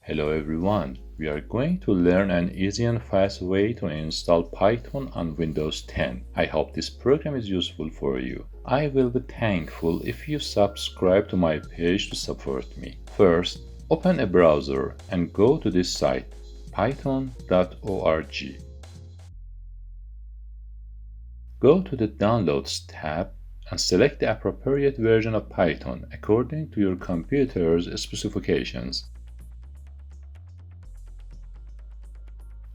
Hello everyone, we are going to learn an easy and fast way to install Python on Windows 10. I hope this program is useful for you. I will be thankful if you subscribe to my page to support me. First, open a browser and go to this site, python.org. Go to the Downloads tab and select the appropriate version of Python according to your computer's specifications.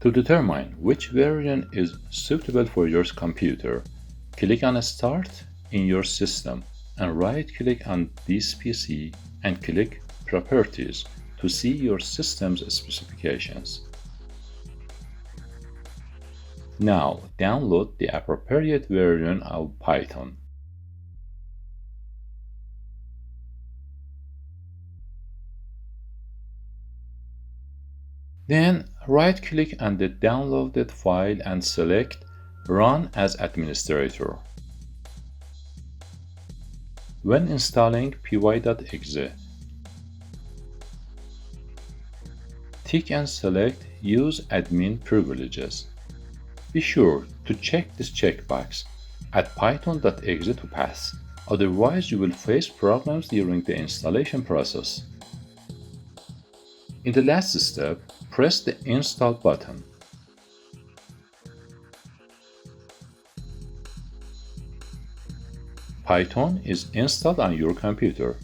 To determine which version is suitable for your computer, click on Start in your system and right-click on this PC and click Properties to see your system's specifications. Now download the appropriate version of Python. Then right-click on the downloaded file and select Run as Administrator. When installing py.exe, tick and select Use Admin Privileges. Be sure to check this checkbox, Add python.exe to pass, otherwise you will face problems during the installation process. In the last step, press the Install button. Python is installed on your computer.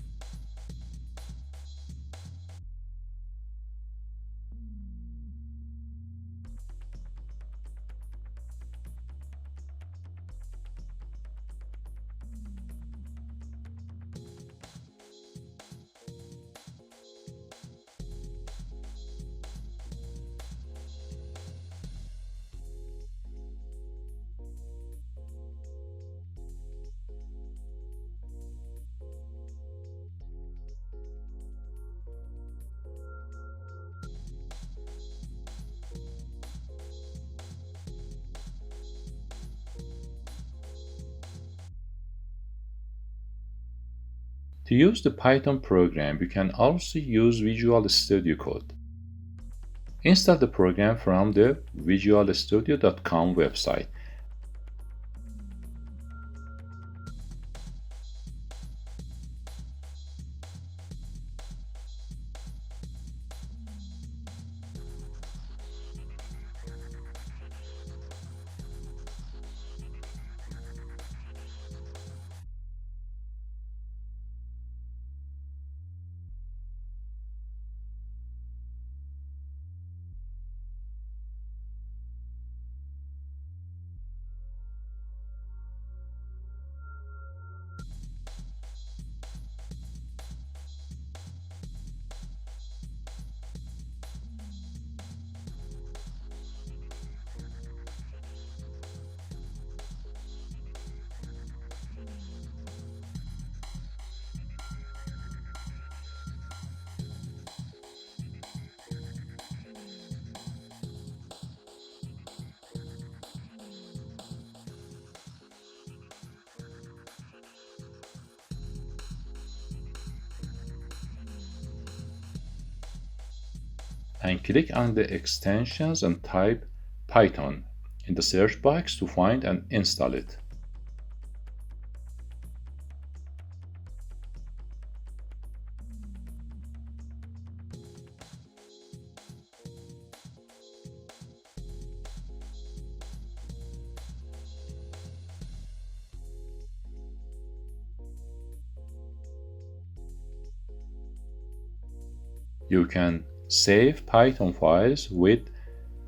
To use the Python program, you can also use Visualstudio code. Install the program from the visualstudio.com website. And click on the extensions and type Python in the search box to find and install it. You can save Python files with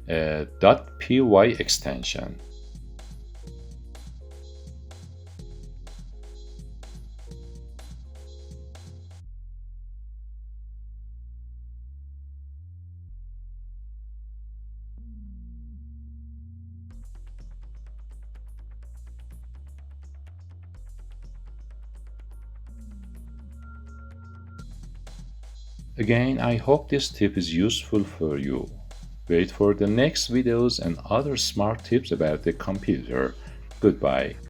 a .py extension. Again, I hope this tip is useful for you. Wait for the next videos and other smart tips about the computer. Goodbye.